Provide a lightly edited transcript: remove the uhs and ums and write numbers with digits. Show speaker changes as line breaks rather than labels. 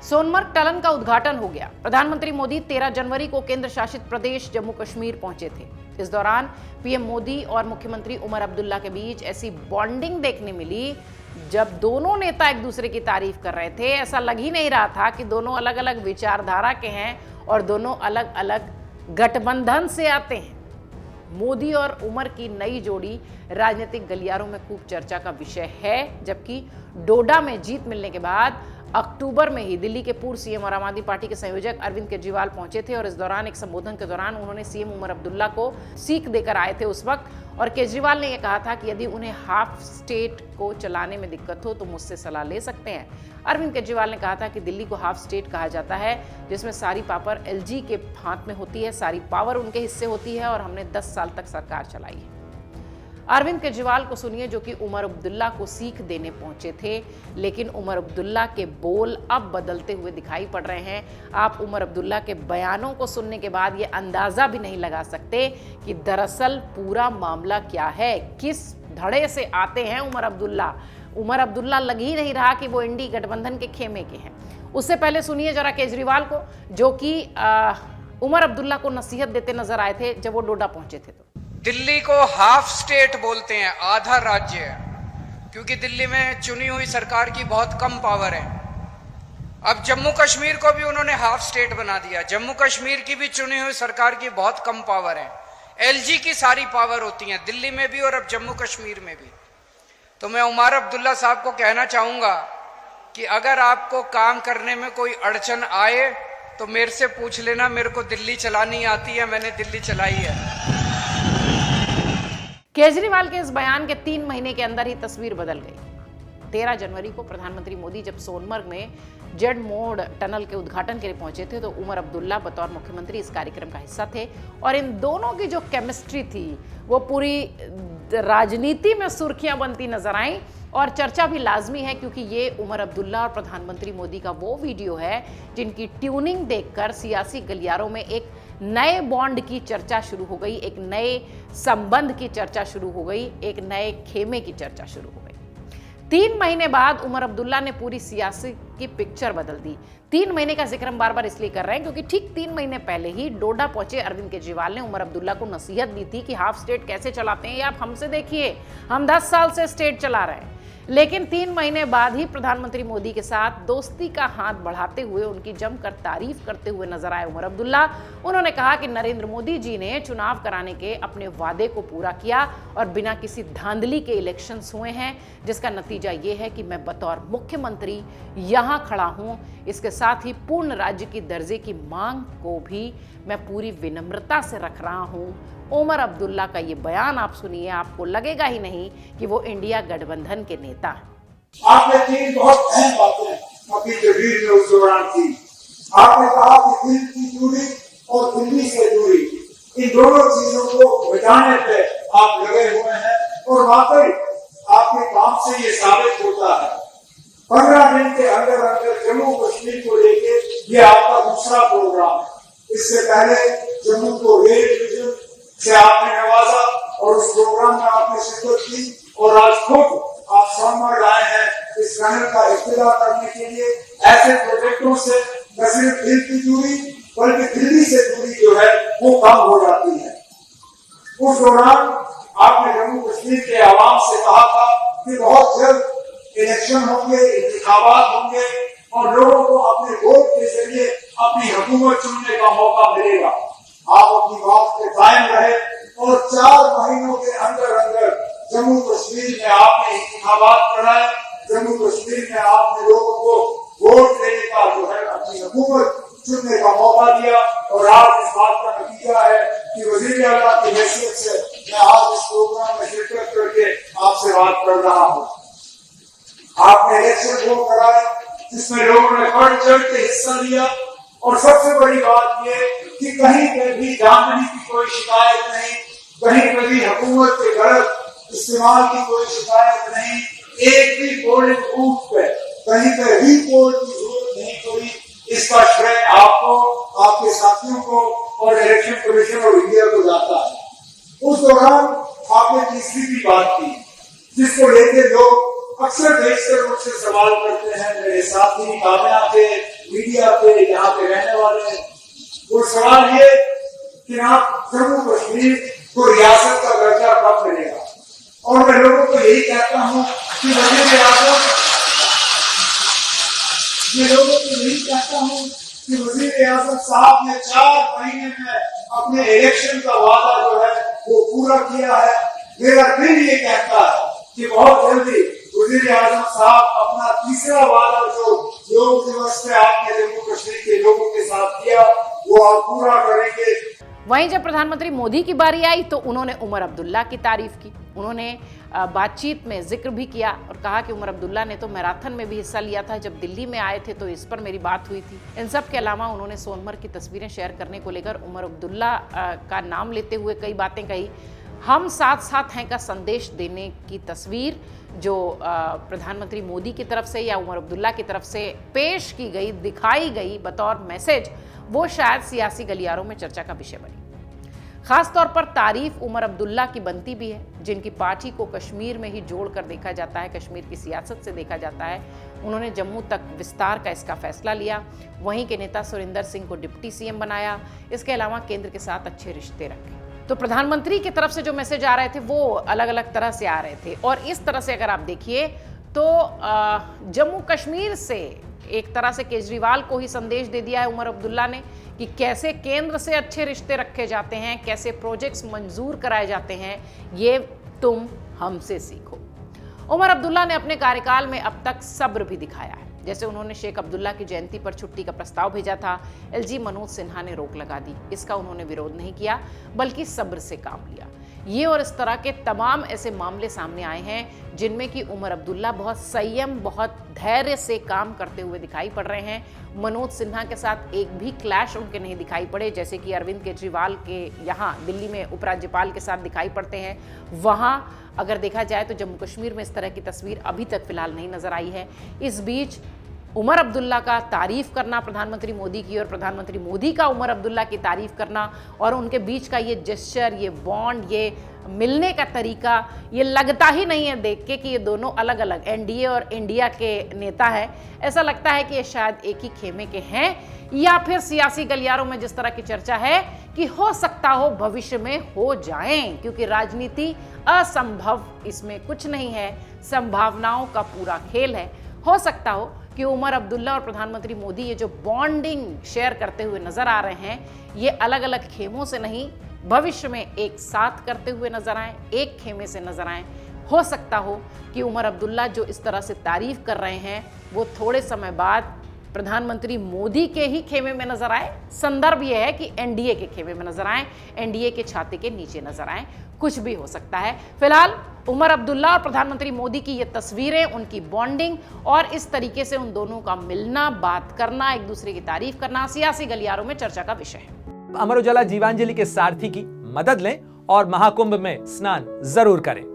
Sonamarg tunnel का उद्घाटन हो गया। प्रधानमंत्री मोदी 13 जनवरी को केंद्र शासित प्रदेश जम्मू कश्मीर पहुंचे थे। इस दौरान पीएम मोदी और मुख्यमंत्री उमर अब्दुल्ला के बीच ऐसी बॉन्डिंग देखने मिली जब दोनों नेता एक दूसरे की तारीफ कर रहे थे। ऐसा लग ही नहीं रहा था कि दोनों अलग अलग विचारधारा के हैं और दोनों अलग अलग गठबंधन से आते हैं। मोदी और उमर की नई जोड़ी राजनीतिक गलियारों में खूब चर्चा का विषय है, जबकि डोडा में जीत मिलने के बाद अक्टूबर में ही दिल्ली के पूर्व सीएम और आम आदमी पार्टी के संयोजक अरविंद केजरीवाल पहुंचे थे और इस दौरान एक संबोधन के दौरान उन्होंने सीएम उमर अब्दुल्ला को सीख देकर आए थे उस वक्त। और केजरीवाल ने यह कहा था कि यदि उन्हें हाफ स्टेट को चलाने में दिक्कत हो तो मुझसे सलाह ले सकते हैं। अरविंद केजरीवाल ने कहा था कि दिल्ली को हाफ स्टेट कहा जाता है, जिसमें सारी पावर एलजी के हाथ में होती है, सारी पावर उनके हिस्से होती है और हमने 10 साल तक सरकार चलाई है। अरविंद केजरीवाल को सुनिए, जो कि उमर अब्दुल्ला को सीख देने पहुंचे थे, लेकिन उमर अब्दुल्ला के बोल अब बदलते हुए दिखाई पड़ रहे हैं। आप उमर अब्दुल्ला के बयानों को सुनने के बाद ये अंदाजा भी नहीं लगा सकते कि दरअसल पूरा मामला क्या है, किस धड़े से आते हैं उमर अब्दुल्ला। उमर अब्दुल्ला लग ही नहीं रहा कि वो इंडी गठबंधन के खेमे के हैं। उससे पहले सुनिए जरा केजरीवाल को, जो कि उमर अब्दुल्ला को नसीहत देते नजर आए थे जब वो डोडा पहुंचे थे। तो
दिल्ली को हाफ स्टेट बोलते हैं, आधा राज्य है, क्योंकि दिल्ली में चुनी हुई सरकार की बहुत कम पावर है। अब जम्मू कश्मीर को भी उन्होंने हाफ स्टेट बना दिया। जम्मू कश्मीर की भी चुनी हुई सरकार की बहुत कम पावर है। एलजी की सारी पावर होती है दिल्ली में भी और अब जम्मू कश्मीर में भी। तो मैं उमर अब्दुल्ला साहब को कहना चाहूंगा कि अगर आपको काम करने में कोई अड़चन आए तो मेरे से पूछ लेना। मेरे को दिल्ली चलानी आती है, मैंने दिल्ली चलाई है।
केजरीवाल के इस बयान के 3 महीने के अंदर ही तस्वीर बदल गई। 13 जनवरी को प्रधानमंत्री मोदी जब सोनमर्ग में जेड मोड़ टनल के उद्घाटन के लिए पहुंचे थे तो उमर अब्दुल्ला बतौर मुख्यमंत्री इस कार्यक्रम का हिस्सा थे और इन दोनों की जो केमिस्ट्री थी वो पूरी राजनीति में सुर्खियां बनती नजर आई। और चर्चा भी लाजमी है क्योंकि ये उमर अब्दुल्ला और प्रधानमंत्री मोदी का वो वीडियो है जिनकी ट्यूनिंग देखकर सियासी गलियारों में एक नए बॉन्ड की चर्चा शुरू हो गई, एक नए संबंध की चर्चा शुरू हो गई, एक नए खेमे की चर्चा शुरू हो गई। 3 महीने बाद उमर अब्दुल्ला ने पूरी सियासी की पिक्चर बदल दी। 3 महीने का जिक्र हम बार बार इसलिए कर रहे हैं क्योंकि ठीक 3 महीने पहले ही डोडा पहुंचे अरविंद केजरीवाल ने उमर अब्दुल्ला को नसीहत दी थी कि हाफ स्टेट कैसे चलाते हैं, ये आप हमसे देखिए, हम 10 साल से स्टेट चला रहे हैं। लेकिन 3 महीने बाद ही प्रधानमंत्री मोदी के साथ दोस्ती का हाथ बढ़ाते हुए उनकी जमकर तारीफ करते हुए नजर आए उमर अब्दुल्ला। उन्होंने कहा कि नरेंद्र मोदी जी ने चुनाव कराने के अपने वादे को पूरा किया और बिना किसी धांधली के इलेक्शंस हुए हैं, जिसका नतीजा ये है कि मैं बतौर मुख्यमंत्री यहां खड़ा हूं। इसके साथ ही पूर्ण राज्य की दर्जे की मांग को भी मैं पूरी विनम्रता से रख रहा हूं। उमर अब्दुल्ला का ये बयान आप सुनिए, आपको लगेगा ही नहीं कि वो इंडिया गठबंधन के नेता हैं।
आपने 3 बहुत अहम बातें अपनी तकरीर में उस दौरान की। आपने कहा कि दिल की दूरी और दिल्ली से दूरी, इन दोनों चीजों को मिटाने पे आप लगे हुए हैं और वाकई आपके काम से ये साबित होता है। 15 दिन के अंदर अंदर जम्मू कश्मीर को लेके ये आपका दूसरा प्रोग्राम है। इससे पहले जम्मू को रेल डिवीजन से आपने नवाजा और उस प्रोग्राम में आपने शिरकत की और आज खुद आप सोनमर्ग आए हैं इस टनल का इफ्तिताह करने के लिए। ऐसे प्रोजेक्टों से न सिर्फ दिल की दूरी बल्कि दिल्ली से दूरी जो है वो कम हो जाती है। उस दौरान आपने जम्मू कश्मीर के आवाम से कहा था कि बहुत जल्द इलेक्शन होंगे, इंतखाबात होंगे और लोगों को अपने वोट के जरिए अपनी हुकूमत चुनने का मौका मिलेगा। आप अपनी बात पे कायम रहे और 4 महीनों के अंदर अंदर जम्मू कश्मीर में आपने इंतखाबात कराए। जम्मू कश्मीर में आपने लोगों को वोट देने का जो है अपनी हुकूमत चुनने का मौका दिया और आज इस बात का नतीजा है कि वज़ीर आला की हैसियत से मैं आज इस प्रोग्राम में शिरकत करके आपसे बात कर रहा हूँ। आपने इलेक्शन वो कराया जिसमें लोगों ने बढ़ चढ़ के हिस्सा लिया और सबसे बड़ी बात ये कि कहीं पे भी धांधली की कोई शिकायत नहीं, कहीं पे भी हुकूमत के गलत इस्तेमाल की कोई शिकायत नहीं। एक भी पोलिंग बूथ पे कहीं पे रीपोल की जरूरत नहीं पड़ी। इसका श्रेय आपको, आपके साथियों को और इलेक्शन कमीशन ऑफ इंडिया को जाता है। उस दौरान आपने तीसरी भी बात की जिसको लेकर लोग अक्सर देश से मुझसे सवाल करते हैं। मेरे साथी कामया थे, यहाँ पे रहने वाले हैं। वो सवाल ये कि आप जम्मू कश्मीर को रियासत का दर्जा कब मिलेगा। और मैं लोगों को यही कहता हूँ कि वजीर आजम साहब ने 4 महीने में अपने इलेक्शन का वादा जो है वो पूरा किया है। मेरा दिल ये कहता है कि बहुत जल्दी वजीर आजम साहब अपना तीसरा वादा जो योग दिवस पे आपने जम्मू कश्मीर के लोगों के साथ किया वो आप पूरा करेंगे।
वहीं जब प्रधानमंत्री मोदी की बारी आई तो उन्होंने उमर अब्दुल्ला की तारीफ की। उन्होंने बातचीत में जिक्र भी किया और कहा कि उमर अब्दुल्ला ने तो मैराथन में भी हिस्सा लिया था, जब दिल्ली में आए थे तो इस पर मेरी बात हुई थी। इन सब के अलावा उन्होंने सोनमर्ग की तस्वीरें शेयर करने को लेकर उमर अब्दुल्ला का नाम लेते हुए कई बातें कही। हम साथ साथ हैं का संदेश देने की तस्वीर जो प्रधानमंत्री मोदी की तरफ से या उमर अब्दुल्ला की तरफ से पेश की गई, दिखाई गई बतौर मैसेज, वो शायद सियासी गलियारों में चर्चा का विषय बनी। खास तौर पर तारीफ उमर अब्दुल्ला की बनती भी है, जिनकी पार्टी को कश्मीर में ही जोड़कर देखा जाता है, कश्मीर की सियासत से देखा जाता है। उन्होंने जम्मू तक विस्तार का इसका फैसला लिया, वहीं के नेता सुरिंदर सिंह को डिप्टी सीएम बनाया, इसके अलावा केंद्र के साथ अच्छे रिश्ते रखे। तो प्रधानमंत्री की तरफ से जो मैसेज आ रहे थे वो अलग अलग तरह से आ रहे थे। और इस तरह से अगर आप देखिए तो जम्मू कश्मीर से एक तरह से केजरीवाल को ही संदेश दे दिया है उमर अब्दुल्ला ने कि कैसे केंद्र से अच्छे रिश्ते रखे जाते हैं, कैसे प्रोजेक्ट्स मंजूर कराए जाते हैं, ये तुम हमसे सीखो। उमर अब्दुल्ला ने अपने कार्यकाल में अब तक सब्र भी दिखाया है। जैसे उन्होंने शेख अब्दुल्ला की जयंती पर छुट्टी का प्रस्ताव भेजा था, एलजी मनोज सिन्हा ने रोक लगा दी। इसका उन्होंने विरोध नहीं किया बल्कि सब्र से काम लिया। ये और इस तरह के तमाम ऐसे मामले सामने आए हैं जिनमें कि उमर अब्दुल्ला बहुत संयम, बहुत धैर्य से काम करते हुए दिखाई पड़ रहे हैं। मनोज सिन्हा के साथ एक भी क्लैश उनके नहीं दिखाई पड़े, जैसे कि अरविंद केजरीवाल के यहाँ दिल्ली में उपराज्यपाल के साथ दिखाई पड़ते हैं। वहाँ अगर देखा जाए तो जम्मू कश्मीर में इस तरह की तस्वीर अभी तक फिलहाल नहीं नजर आई है। इस बीच उमर अब्दुल्ला का तारीफ करना प्रधानमंत्री मोदी की और प्रधानमंत्री मोदी का उमर अब्दुल्ला की तारीफ करना और उनके बीच का ये जेस्चर, ये बॉन्ड, ये मिलने का तरीका, ये लगता ही नहीं है देख के कि ये दोनों अलग अलग एनडीए और इंडिया के नेता हैं। ऐसा लगता है कि ये शायद एक ही खेमे के हैं, या फिर सियासी गलियारों में जिस तरह की चर्चा है कि हो सकता हो भविष्य में हो जाएं, क्योंकि राजनीति असंभव इसमें कुछ नहीं है, संभावनाओं का पूरा खेल है। हो सकता हो कि उमर अब्दुल्ला और प्रधानमंत्री मोदी ये जो बॉन्डिंग शेयर करते हुए नजर आ रहे हैं, ये अलग अलग खेमों से नहीं, भविष्य में एक साथ करते हुए नजर आए, एक खेमे से नजर आए। हो सकता हो कि उमर अब्दुल्ला जो इस तरह से तारीफ कर रहे हैं वो थोड़े समय बाद प्रधानमंत्री मोदी के ही खेमे में नजर आए। संदर्भ यह है कि एनडीए के खेमे में नजर आए, एनडीए के छाते के नीचे नजर आए, कुछ भी हो सकता है। फिलहाल उमर अब्दुल्ला और प्रधानमंत्री मोदी की ये तस्वीरें, उनकी बॉन्डिंग और इस तरीके से उन दोनों का मिलना, बात करना, एक दूसरे की तारीफ करना सियासी गलियारों में चर्चा का विषय है।
अमर उजाला जीवांजलि के सारथी की मदद लें और महाकुंभ में स्नान जरूर करें।